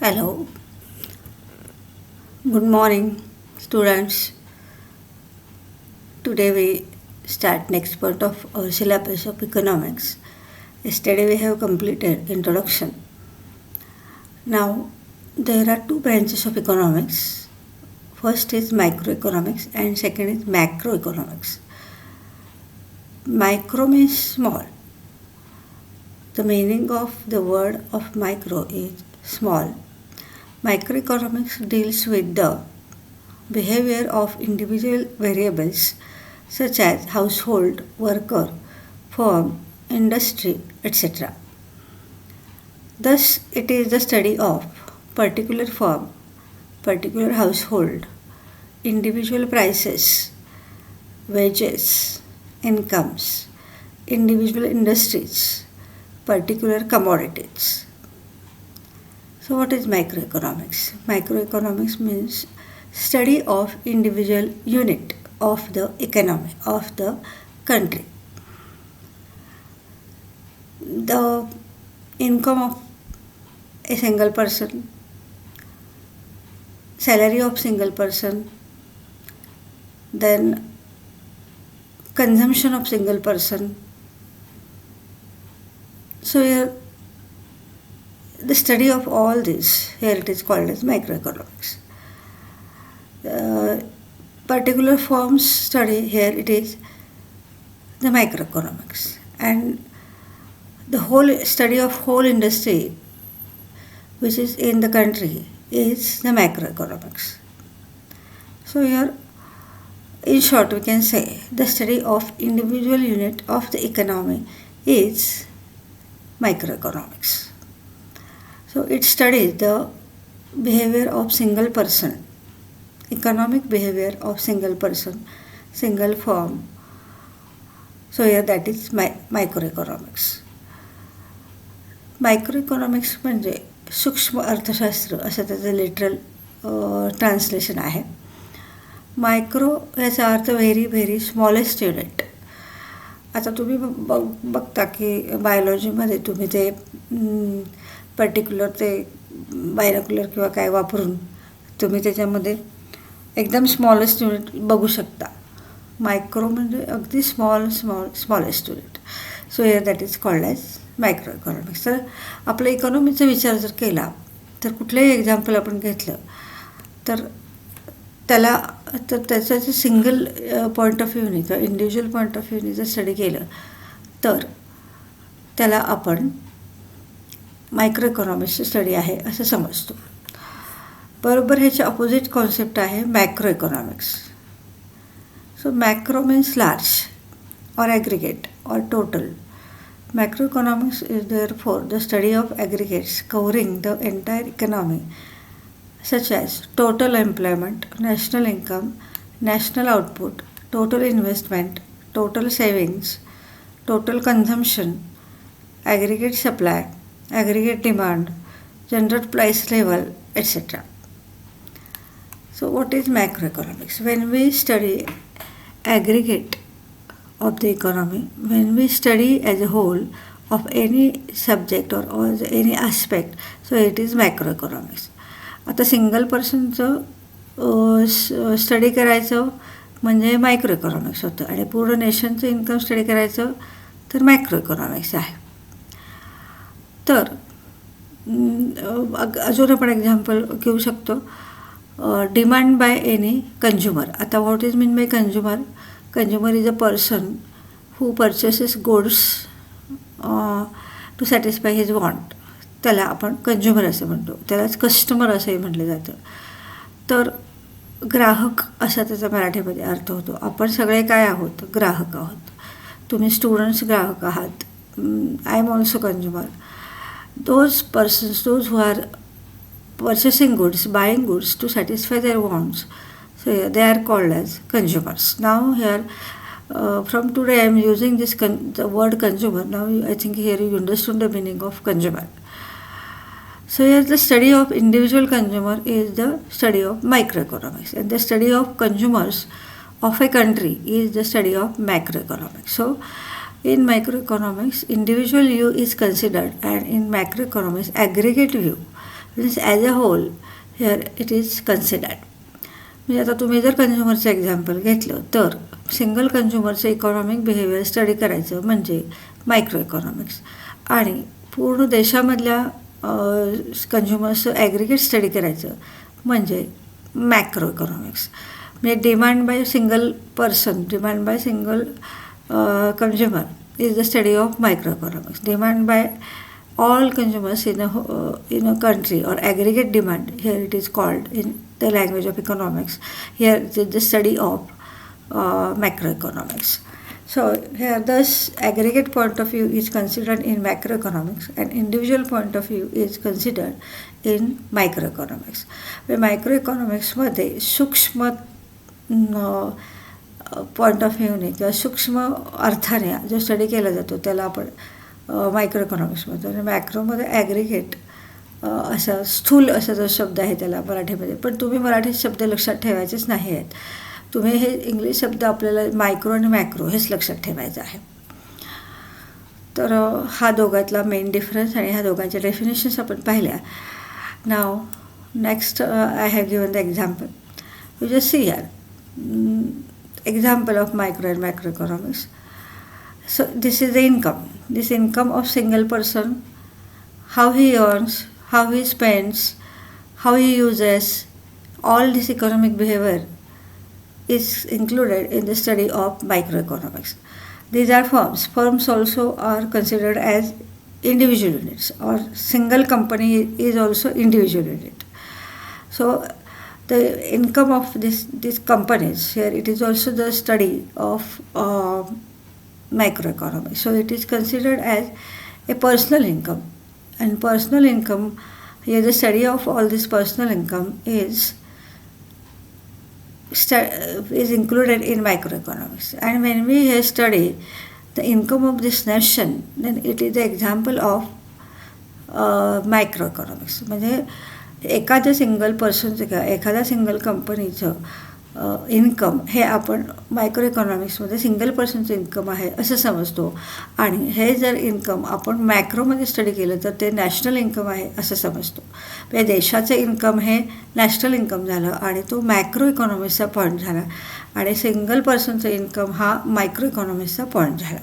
Hello, good morning, students. Today we start next part of our syllabus of economics. Yesterday we have completed introduction. Now there are two branches of economics. First is microeconomics and second is macroeconomics. Micro means small. The meaning of the word of micro is small. Microeconomics deals with the behavior of individual variables such as household, worker, firm, industry, etc. Thus, it is the study of particular firm, particular household, individual prices, wages, incomes, individual industries, particular commodities. So, what is microeconomics? Microeconomics means study of individual unit of the economy of the country. The income of a single person, salary of single person, then consumption of single person. So here the study of all this, here it is called as microeconomics. Particular firms study, here it is the microeconomics, and the whole study of whole industry which is in the country is the macroeconomics. So here in short we can say the study of individual unit of the economy is microeconomics. So it studies the behavior of single person, economic behavior of single person, single firm. So here that is microeconomics. Microeconomics म्हणजे सूक्ष्म अर्थशास्त्र असं त्याचं literal translation आहे. Micro याचा अर्थ very smallest unit. आता तुम्ही बघता की बायोलॉजीमध्ये तुम्ही ते पर्टिक्युलर ते बायनॉक्युलर किंवा काय वापरून तुम्ही त्याच्यामध्ये एकदम स्मॉलेस्ट युनिट बघू शकता. मायक्रो म्हणजे अगदी smallest unit. So here that is called as microeconomics. तर आपल्या इकॉनॉमीचा विचार जर केला तर कुठलंही एक्झाम्पल आपण घेतलं तर त्याचं जे सिंगल पॉईंट ऑफ व्ह्यूने किंवा इंडिव्हिज्युअल पॉईंट ऑफ व्ह्यूने जर स्टडी केलं तर त्याला आपण मायक्रोइकॉनॉमिक्सची स्टडी आहे असं समजतो. बरोबर ह्याची अपोजिट कॉन्सेप्ट आहे macroeconomics. So macro means large or aggregate or total. Macroeconomics is therefore the study of aggregates covering the entire economy such as total employment, national income, national output, total investment, total savings, total consumption, aggregate supply, aggregate demand, general price level, etc. So what is macroeconomics? When we study aggregate of the economy, when we study as a whole of any subject or any aspect, so it is macroeconomics. आता single पर्सनचं study करायचं म्हणजे microeconomics होतं आणि पूर्ण नेशनचं income study करायचं तर macroeconomics आहे. तर अजून आपण एक्झाम्पल घेऊ शकतो. Demand by any consumer. आता what is mean by consumer? Consumer is a person who purchases goods to satisfy his want. त्याला आपण कंझ्युमर असं म्हणतो. त्यालाच कस्टमर असंही म्हटलं जातं. तर ग्राहक असा त्याचा मराठीमध्ये अर्थ होतो. आपण सगळे काय आहोत? ग्राहक आहोत. तुम्ही स्टुडंट्स ग्राहक आहात. I am also consumer. Those persons who are purchasing goods, buying goods to satisfy their wants, so they are called as consumers. Now here from today I am using the word consumer. Now I think here you understood the meaning of consumer. So here the study of individual consumer is the study of microeconomics, and the study of consumers of a country is the study of macroeconomics. So in microeconomics individual view is considered, and in macroeconomics aggregate view means as a whole here it is considered. म्हणजे आता तुम्ही जर कन्झ्युमरचं example घेतलं तर single कन्झ्युमरचं economic behaviour study करायचं म्हणजे micro economics, आणि पूर्ण देशामधल्या कन्झ्युमर्सचं ॲग्रिगेट स्टडी करायचं म्हणजे मॅक्रो इकॉनॉमिक्स. म्हणजे demand by single person, demand by single consumer is the study of microeconomics. Demand by all consumers in a country, or aggregate demand, here it is called in the language of economics. Here it is the study of macroeconomics. So here thus aggregate point of view is considered in macroeconomics and individual point of view is considered in microeconomics. Microeconomics मध्ये सूक्ष्म point of व्ह्यूने किंवा सूक्ष्म अर्थाने जो study केला जातो त्याला आपण मायक्रो इकॉनॉमिक्स म्हणतो. आणि मॅक्रोमध्ये ॲग्रिगेट असा स्थूल असा जो शब्द आहे त्याला मराठीमध्ये, पण तुम्ही मराठी शब्द लक्षात ठेवायचेच नाही आहेत. तुम्ही हे इंग्लिश शब्द आपल्याला मायक्रो आणि मॅक्रो हेच लक्षात ठेवायचं आहे. तर हा दोघातला मेन डिफरन्स आणि ह्या दोघांच्या डेफिनेशन्स आपण पाहिल्या. Now next I have given the example. You just see here example of micro and macroeconomics. So this is the income. This income of single person, how he earns, how he spends, how he uses, all this economic behavior is included in the study of microeconomics. These are firms. Firms also are considered as individual units, or single company is also individual unit. So the income of these companies, here it is also the study of microeconomics. So it is considered as a personal income, and personal income, here the study of all this personal income is included in microeconomics. And when we here study the income of this nation, then it is the example of microeconomics. म्हणजे एखाद्या single पर्सनचं किंवा एखाद्या single कंपनीचं income हे आपण micro इकॉनॉमिक्समध्ये single पर्सनचं income आहे असं समजतो, आणि हे जर इन्कम आपण मॅक्रोमध्ये स्टडी केलं तर ते नॅशनल इन्कम आहे असं समजतो. म्हणजे देशाचं इन्कम हे नॅशनल इन्कम झालं आणि तो मॅक्रो इकॉनॉमिक्सचा पॉईंट झाला, आणि सिंगल पर्सनचं इन्कम हा मायक्रो इकॉनॉमिक्सचा पॉईंट झाला.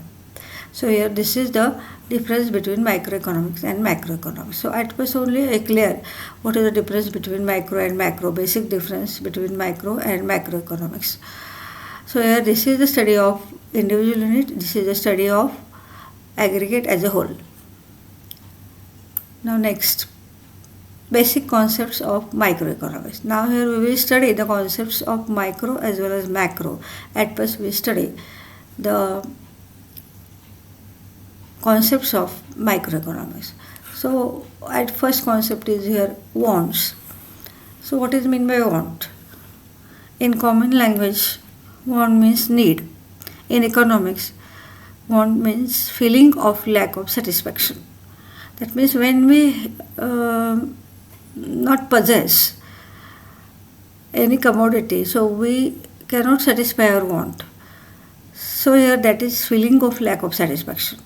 So here this is the difference between microeconomics and macroeconomics. So at first only clear what is the difference between micro and macro, basic difference between micro and macroeconomics. So here this is the study of individual unit, this is the study of aggregate as a whole. Now next, basic concepts of microeconomics. Now here we will study the concepts of micro as well as macro. At first we study the concepts of microeconomics. So at first concept is here wants. So what is meant by want? In common language, want means need. In economics, want means feeling of lack of satisfaction. That means when we not possess any commodity, so we cannot satisfy our want. So here that is feeling of lack of satisfaction.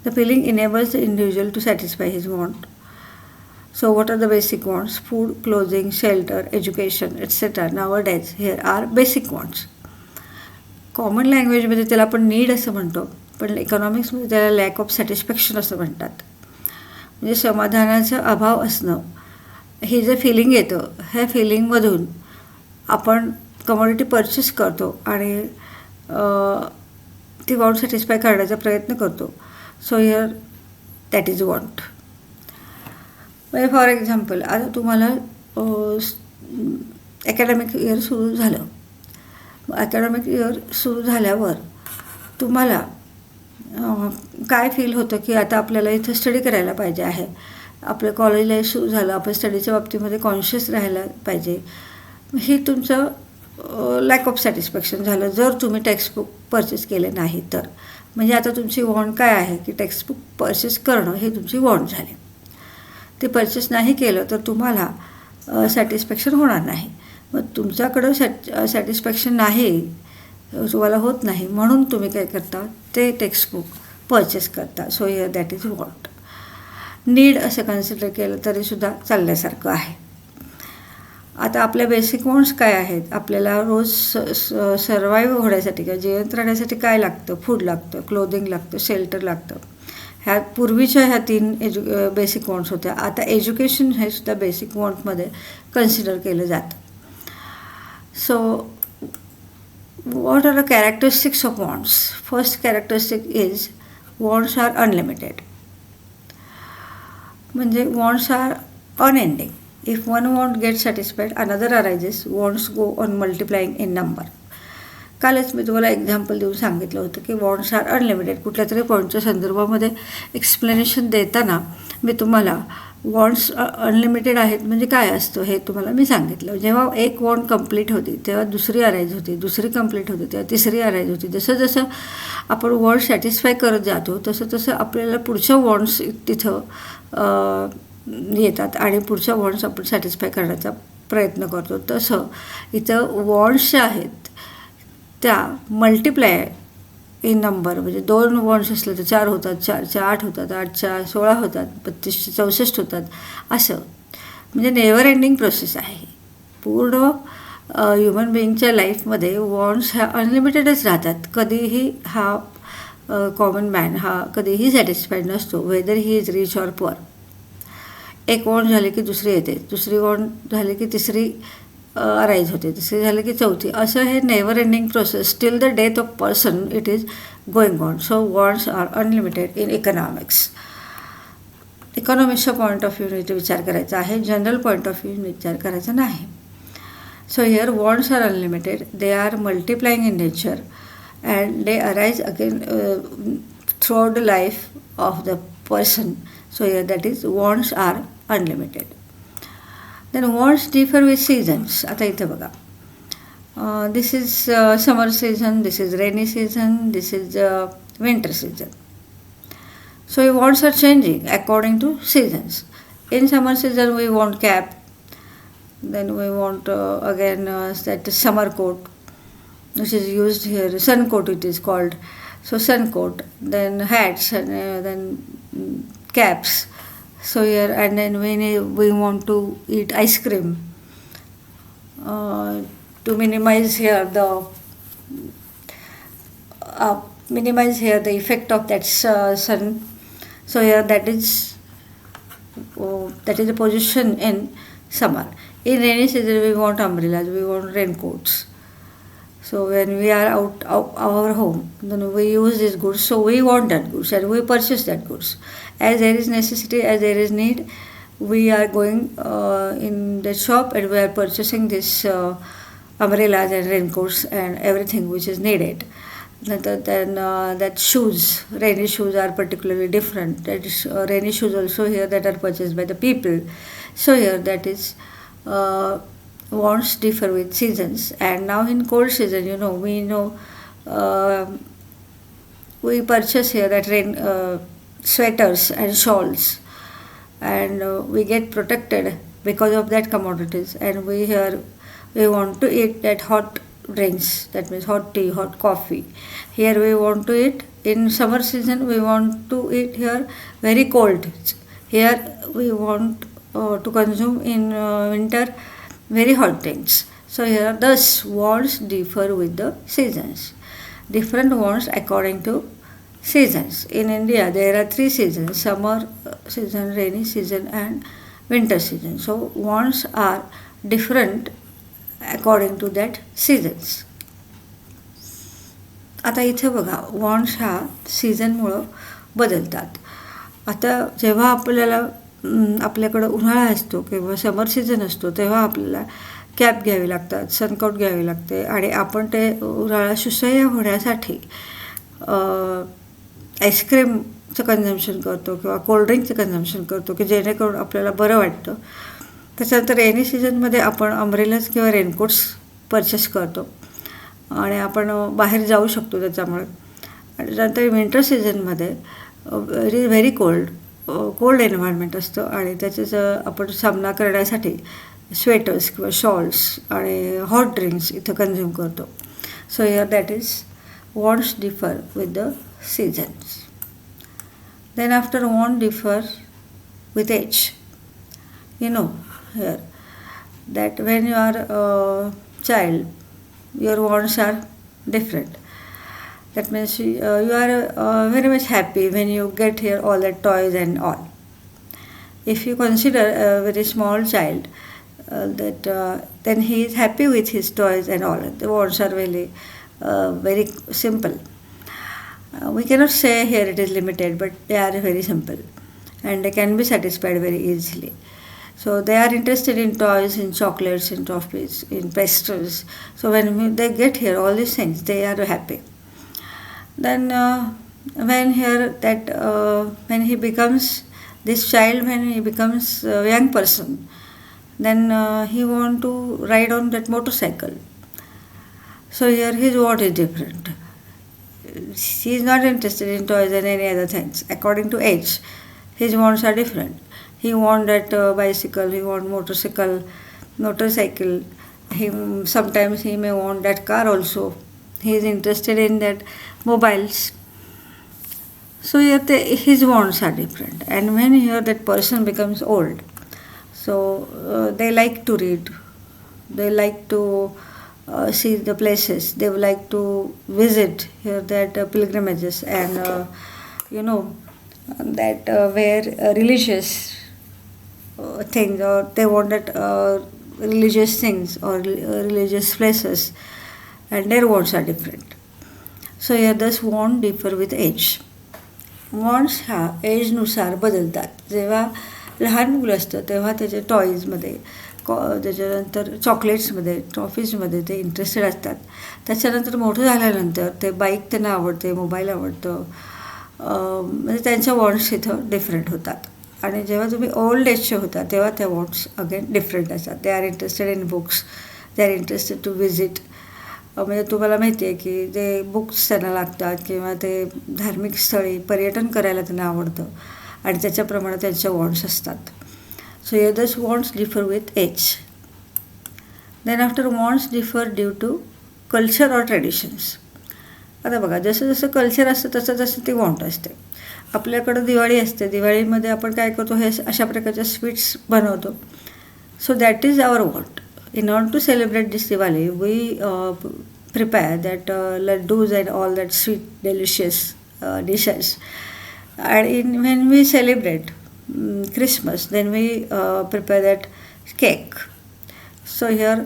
The feeling enables the individual to satisfy his want. So what are the basic wants? Food, clothing, shelter, education, etc. Nowadays here are basic wants. Common लँग्वेजमध्ये त्याला आपण need असं म्हणतो, पण इकॉनॉमिक्समध्ये त्याला lack of satisfaction असं म्हणतात. म्हणजे समाधानाचा अभाव असणं, हे जे फिलिंग येतं ह्या फिलिंगमधून आपण कमोडिटी परचेस करतो आणि ती वॉन्ट सॅटिस्फाय करण्याचा प्रयत्न करतो. So here that is want. म्हणजे फॉर एक्झाम्पल आता तुम्हाला अकॅडमिक इयर सुरू झालं. अकॅडमिक इयर सुरू झाल्यावर तुम्हाला काय फील होतं की आता आपल्याला इथं स्टडी करायला पाहिजे आहे, आपलं कॉलेज लाईफ सुरू झालं, आपण स्टडीच्या बाबतीमध्ये कॉन्शियस राहायला पाहिजे. हे तुमचं लॅक ऑफ सॅटिस्फॅक्शन झालं जर तुम्ही टेक्स्टबुक परचेस केले नाही तर. म्हणजे आता तुमची वॉन्ट काय आहे की टेक्स्टबुक परचेस करणं हे तुमची वॉन्ट झाली. ते परचेस नाही केलं तर तुम्हाला सॅटिस्फॅक्शन होणार नाही. मग तुमच्याकडं सॅटिस्फॅक्शन नाही, तुम्हाला होत नाही, म्हणून तुम्ही काय करता, ते टेक्स्टबुक परचेस करता. So here that is want. Need असं कन्सिडर केलं तरीसुद्धा चालण्यासारखं आहे. आता आपल्या बेसिक वॉन्ट्स काय आहेत? आपल्याला रोज सर्वाईव्ह होण्यासाठी किंवा जिवंत राहण्यासाठी काय लागतं? फूड लागतं, क्लोथिंग लागतं, शेल्टर लागतं. ह्या पूर्वीच्या ह्या 3 बेसिक वॉन्ट्स होत्या. आता एज्युकेशन हे सुद्धा बेसिक वॉन्टमध्ये कन्सिडर केलं जातं. So what are the characteristics of wants? First characteristic is wants are unlimited. म्हणजे wants are unending. If one want gets satisfied, another arises. Wants go on multiplying in number. कालच मी तुम्हाला example देऊन सांगितलं होतं की wants are unlimited. कुठल्या तरी पॉईंटच्या संदर्भामध्ये एक्सप्लेनेशन देताना मी तुम्हाला वॉन्ट्स अनलिमिटेड आहेत म्हणजे काय असतं हे तुम्हाला मी सांगितलं. जेव्हा एक वॉन्ट कंप्लीट होती तेव्हा दुसरी अराईज होती, दुसरी कंप्लीट होती तेव्हा तिसरी अराईज होती. जसं जसं आपण वॉन्ट सॅटिस्फाय करत जातो तसं तसं आपल्याला पुढच्या वॉन्ट्स तिथं येतात आणि पुढच्या वॉन्ट्स आपण सॅटिस्फाय करण्याचा प्रयत्न करतो. तसं इथं वॉन्ट्स आहेत त्या मल्टिप्लाय इन नंबर, म्हणजे 2 वॉन्ट्स असले तर 4 होतात, 4च्या 8 होतात, 8च्या 16 होतात, 32चे 64 होतात. असं म्हणजे नेवर एंडिंग प्रोसेस आहे. पूर्ण ह्युमन बिईंगच्या लाईफमध्ये वॉन्ट्स ह्या अनलिमिटेडच राहतात. कधीही हा कॉमन मॅन हा कधीही सॅटिस्फाईड नसतो, weather he is rich or poor. एक वॉन्ट झाली की दुसरी येते, दुसरी वॉन्ट झाली की तिसरी अराईज होते, तिसरी झाली की चौथी. असं हे never ending process till the death of person it is going on. So wants are unlimited in economics. इकॉनॉमिक्सच्या पॉईंट ऑफ व्ह्यूने इथे विचार करायचा आहे, जनरल पॉईंट ऑफ व्ह्यूने विचार करायचा नाही. So here wants are unlimited, they are multiplying in nature and they arise again throughout the life of the person. So here that is wants are unlimited. Then wants differ with seasons. आता इथे बघा, this is summer season, this is rainy season, this is winter season. So your wants are changing according to seasons. In summer season we want cap, then we want again that summer coat which is used here, sun coat it is called. So sun coat, then hats, and then caps. So here and then when we want to eat ice cream to minimize here the effect of that sun. So here that is the position in summer. In rainy season we want umbrellas, we want raincoats. So when we are out of our home, then we use these goods. So we want that goods and we purchase that goods. As there is necessity, as there is need, we are going in the shop and we are purchasing this umbrellas and raincoats and everything which is needed. Then that shoes, rainy shoes are particularly different. That is rainy shoes also here that are purchased by the people. So here that is wants differ with seasons. And now in cold season, we purchase here that rain sweaters and shawls, and we get protected because of that commodities. And we want to eat that hot drinks, that means hot tea, hot coffee. Here we want to eat in summer season, we want to eat here very cold. Here we want to consume in winter very hot things. So here thus wants differ with the seasons. Different wants according to seasons. In India there are 3 seasons: summer season, rainy season and winter season. So wants are different according to that seasons. आता इथे बघा, wants हा सीझनमुळं बदलतात. आता जेव्हा आपल्याकडं उन्हाळा असतो किंवा समर सीझन असतो तेव्हा आपल्याला कॅप घ्यावी लागतात, सनकोट घ्यावी लागते आणि आपण ते उन्हाळा सुसह्य होण्यासाठी आईस्क्रीमचं कन्झम्शन करतो किंवा कोल्ड्रिंकचं कन्झम्शन करतो की जेणेकरून आपल्याला बरं वाटतं. त्याच्यानंतर रेनी सीझनमध्ये आपण अम्ब्रेलाज किंवा रेनकोट्स परचेस करतो आणि आपण बाहेर जाऊ शकतो त्याच्यामुळे. आणि त्यानंतर विंटर सीझनमध्ये व्हेरी कोल्ड एन्व्हायरमेंट असतं आणि त्याचा आपण सामना करण्यासाठी स्वेटर्स किंवा शॉल्स आणि हॉट ड्रिंक्स इथं कन्झ्युम करतो. So here that is wants differ with the seasons. Then after want differ with age. You know here that when you are a child, your wants are different. That means you are very much happy when you get here all the toys and all. If you consider a very small child, that then he is happy with his toys and all. The wants are very simple. We cannot say here it is limited, but they are very simple and they can be satisfied very easily. So they are interested in toys, in chocolates, in toffees, in pastries. So when they get here all these things, they are happy. Then when here that when he becomes this child, when he becomes a young person, then he want to ride on that motorcycle. So here his want is different. He is not interested in toys and any other things. According to age, his wants are different. He want that bicycle, he want motorcycle. He sometimes he may want that car also. He is interested in that mobiles. So here his wants are different. And when here that person becomes old, so they like to read, they like to see the places, they would like to visit here that pilgrimages and you know that where religious things, or they wanted religious things or religious places, and their wants are different. So here thus want differ with age. Wants ह्या एजनुसार बदलतात. जेव्हा लहान मुलं असतं तेव्हा त्याचे टॉईजमध्ये त्याच्यानंतर चॉकलेट्समध्ये, ट्रॉफीजमध्ये ते इंटरेस्टेड असतात. त्याच्यानंतर मोठं झाल्यानंतर ते बाईक त्यांना आवडते, मोबाईल आवडतं, म्हणजे त्यांच्या वॉन्ट्स इथं डिफरंट होतात. आणि जेव्हा तुम्ही ओल्ड एजचे होता तेव्हा त्या वॉन्ट्स अगेन डिफरंट असतात. They are interested in books, they are interested to visit. म्हणजे तुम्हाला माहिती आहे की ते बुक्स त्यांना लागतात किंवा ते धार्मिक स्थळी पर्यटन करायला त्यांना आवडतं आणि त्याच्याप्रमाणे त्यांच्या वॉन्ट्स असतात. So here this wants differ with age. Then after wants differ due to culture or traditions. आता बघा जसं जसं कल्चर असतं तसं तसं ती वॉन्ट असते. आपल्याकडं दिवाळी असते, दिवाळीमध्ये आपण काय करतो, हे अशा प्रकारच्या स्वीट्स बनवतो. So that is our want. In order to celebrate this Diwali, we prepare that laddus and all that sweet, delicious dishes. And when we celebrate Christmas, then we prepare that cake. So here,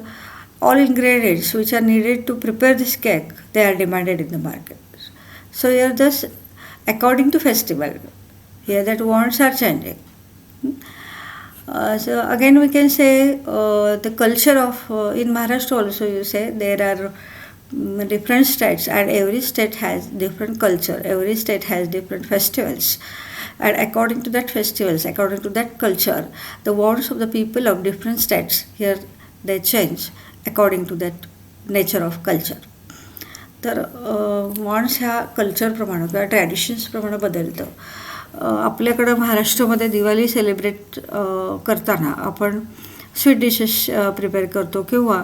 all ingredients which are needed to prepare this cake, they are demanded in the market. So here, thus, according to festival, here that wants are changing. So again we can say the culture of in Maharashtra also, you say there are different states and every state has different culture, every state has different festivals, and according to that festivals, according to that culture, the wants of the people of different states here they change according to that nature of culture. तर wants ह्या कल्चरप्रमाणे किंवा ट्रॅडिशन्सप्रमाणे बदलतं. आपल्याकडं महाराष्ट्रामध्ये Diwali celebrate करताना आपण sweet dishes prepare करतो किंवा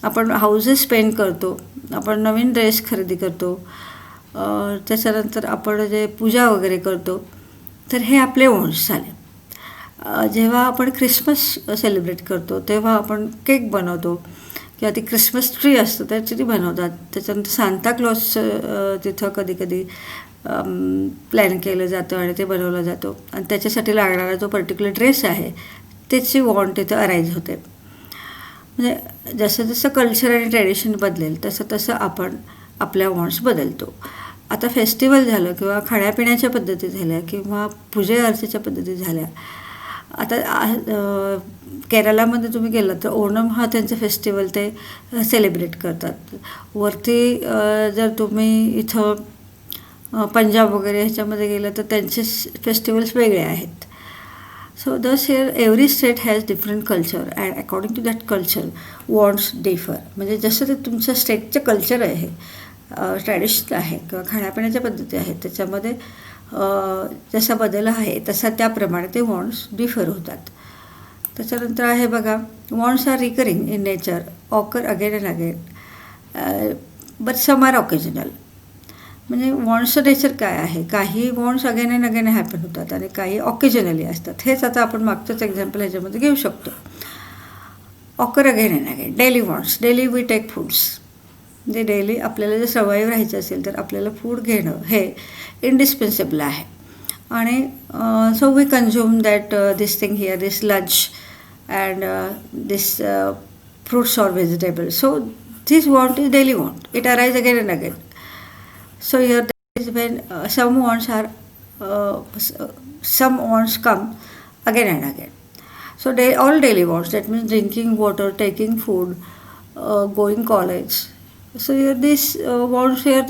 आपण हाऊसेस पेंट करतो, आपण नवीन ड्रेस खरेदी करतो, त्याच्यानंतर आपण जे पूजा वगैरे करतो. तर हे आपले वॉन्ट्स झाले. जेव्हा आपण क्रिसमस सेलिब्रेट करतो तेव्हा आपण केक बनवतो किंवा ती क्रिसमस ट्री असतं त्याची ती बनवतात. त्याच्यानंतर सांताक्लॉज तिथं कधी कधी प्लॅन केलं जातं आणि ते बनवलं जातो आणि त्याच्यासाठी लागणारा जो पर्टिक्युलर ड्रेस आहे त्याची वॉन्ट तिथं अराईज होते. म्हणजे जसं जसं कल्चर आणि ट्रॅडिशन बदलेल तसं तसं आपण आपल्या वॉन्ट्स बदलतो. आता फेस्टिवल झालं किंवा खाण्यापिण्याच्या पद्धती झाल्या किंवा पूजे अर्चेच्या पद्धती झाल्या. आता केरळामध्ये तुम्ही गेलात तर ओणम हा त्यांचा फेस्टिवल ते सेलिब्रेट करतात. वरती जर तुम्ही इथं पंजाब वगैरे ह्याच्यामध्ये गेलं तर त्यांचे फेस्टिवल्स वेगळे आहेत. So this here every state has different culture and according to that culture wants differ. म्हणजे जसं ते तुमच्या स्टेटचं कल्चर आहे, ट्रॅडिशन आहे किंवा खाण्यापिण्याच्या पद्धती आहेत त्याच्यामध्ये जसा बदल आहे तसा त्याप्रमाणे ते वॉन्ट्स डिफर होतात. त्याच्यानंतर आहे बघा, wants are recurring in nature, occur again and again, but some are occasional. म्हणजे वॉन्ट्सचं नेचर काय आहे. काही wants again and again happen होतात आणि काही ऑकेजनली असतात. हेच आता आपण मागचंच एक्झाम्पल ह्याच्यामध्ये घेऊ शकतो. Occur again and again. Daily wants. Daily we take foods. म्हणजे डेली आपल्याला जर सर्वाईव्ह राहायचं असेल तर आपल्याला फूड घेणं हे इंडिस्पेन्सिबल आहे. आणि so we consume that this thing here, this lunch and this fruits or vegetables. So this want is daily want. It arises again and again. So here that is when some wants are some wants come again and again. So they all daily wants. That means drinking water, taking food, going college. So here these wants here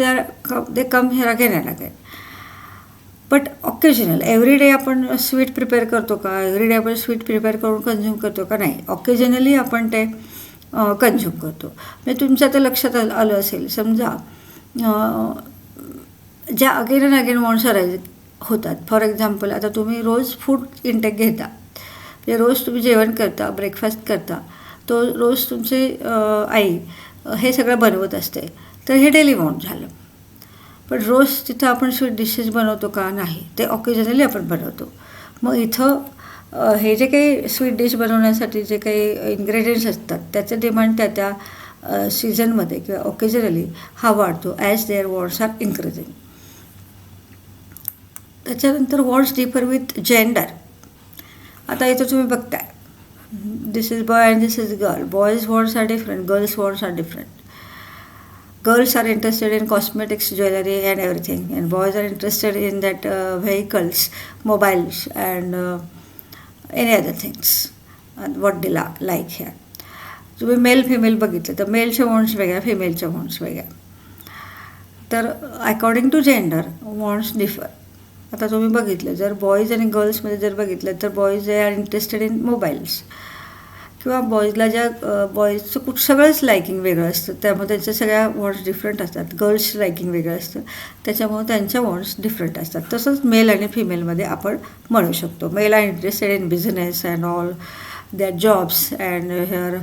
they come here again and again. But occasional. Every day आपण sweet prepare करतो का? Every day आपण sweet prepare करून consume करतो का? नाही. Occasionally आपण ते कन्झ्युम करतो. म्हणजे तुमच्या आता लक्षात आलं असेल, समजा ज्या again and again wants arise होतात. फॉर एक्झाम्पल आता तुम्ही रोज फूड इंटेक घेता, म्हणजे रोज तुम्ही जेवण करता, ब्रेकफास्ट करता, तो रोज तुमची आई हे सगळं बनवत असते, तर हे डेली वॉन्ट झालं. पण रोज तिथं आपण स्वीट डिशेस बनवतो का? नाही. ते ऑकेजनली आपण बनवतो. मग इथं हे जे काही स्वीट डिश बनवण्यासाठी जे काही इन्ग्रेडियंट्स असतात त्याचं डिमांड त्या सीझनमध्ये किंवा ऑकेजनली हा वाढतो as there wants are increasing. त्याच्यानंतर वॉन्ट्स डिफर विथ जेंडर. आता इथं तुम्ही बघताय, this is boy and this is girl. Boys wants are different, girls wants are different. Girls are interested in cosmetics, jewelry and everything, and boys are interested in that vehicles, mobiles and any other things, and what they like here. तुम्ही male female बघितलं तर मेलचे wants वेगळ्या, फिमेलच्या wants वेगळ्या. तर according to gender wants differ. आता तुम्ही बघितलं, जर बॉईज आणि गर्ल्समध्ये जर बघितलं तर boys they are interested in mobiles, किंवा बॉईजला ज्या बॉईजचं सगळंच लायकिंग वेगळं असतं, त्यामुळे त्यांच्या सगळ्या वॉन्ट्स डिफरंट असतात. गर्ल्स लायकिंग वेगळं असतं, त्याच्यामुळे त्यांच्या वॉन्ट्स डिफरंट असतात. तसंच मेल आणि फिमेलमध्ये आपण म्हणू शकतो. Male are interested in business and all their jobs and here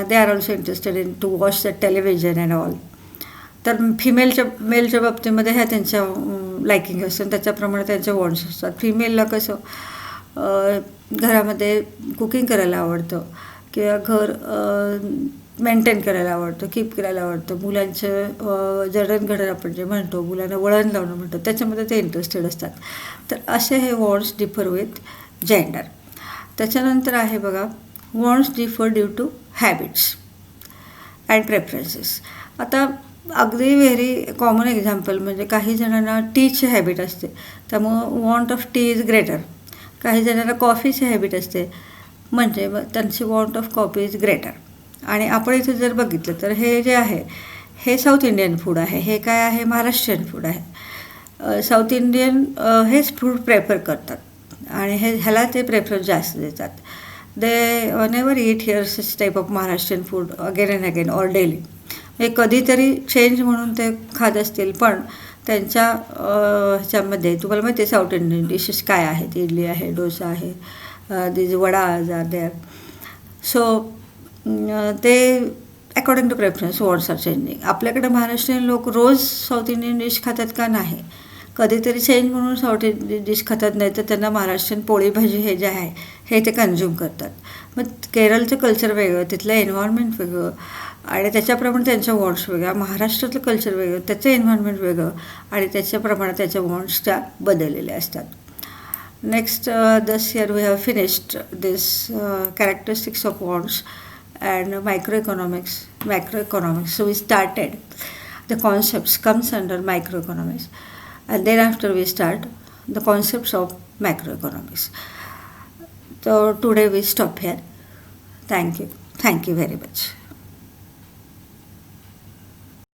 they are also interested in to watch the television and all. तर मेलच्या बाबतीमध्ये ह्या त्यांच्या लायकिंग असतं, त्याच्याप्रमाणे त्यांच्या वॉन्ट्स असतात. फिमेलला कसं घरामध्ये कुकिंग करायला आवडतं, किंवा घर मेंटेन करायला आवडतं, कीप करायला आवडतं. मुलांचं जडणघडण आपण जे म्हणतो, मुलांना वळण लावणं म्हणतो, त्याच्यामध्ये ते इंटरेस्टेड असतात. तर असे हे वॉन्ट्स डिफर विथ जेंडर. त्याच्यानंतर आहे बघा, wants differ due to habits and preferences. आता अगदी व्हेरी कॉमन एक्झाम्पल म्हणजे काही जणांना टीची हॅबिट असते, त्यामुळं want of T is greater. काही जणांना कॉफीची हॅबिट असते, म्हणजे मग त्यांची want of coffee is greater. आणि आपण इथे जर बघितलं तर हे जे आहे हे साऊथ इंडियन फूड आहे. हे काय आहे? महाराष्ट्रीयन फूड आहे. साऊथ इंडियन हेच फूड प्रेफर करतात आणि ह्याला ते प्रेफरन्स जास्त देतात. They never eat here such type of Maharashtrian food again and again or daily. हे कधीतरी चेंज म्हणून ते खात असतील, पण त्यांच्या ह्याच्यामध्ये तुम्हाला माहिती आहे साऊथ इंडियन डिशेस काय आहेत? इडली आहे, डोसा आहे, this vada are there. So ते according to preference wants are changing. आपल्याकडे महाराष्ट्रीयन लोक रोज साऊथ इंडियन डिश खातात का? नाही. कधीतरी चेंज म्हणून साऊथ इंडियन डिश खातात, नाही तर त्यांना महाराष्ट्रीयन पोळी भाजी हे जे आहे हे ते कन्झ्युम करतात. मग केरळचं कल्चर वेगळं, तिथलं एन्व्हायरमेंट वेगळं आणि त्याच्याप्रमाणे त्यांच्या वॉन्ट्स वेगळ्या. महाराष्ट्रातलं कल्चर वेगळं, त्याचं एन्व्हायरमेंट वेगळं आणि त्याच्याप्रमाणे त्याच्या वॉन्ट्स त्या बदललेल्या असतात. Next this year we have finished this characteristics of wants and microeconomics. So we started the concepts comes under microeconomics, and then after we start the concepts of macroeconomics. So today we stop here. Thank you very much.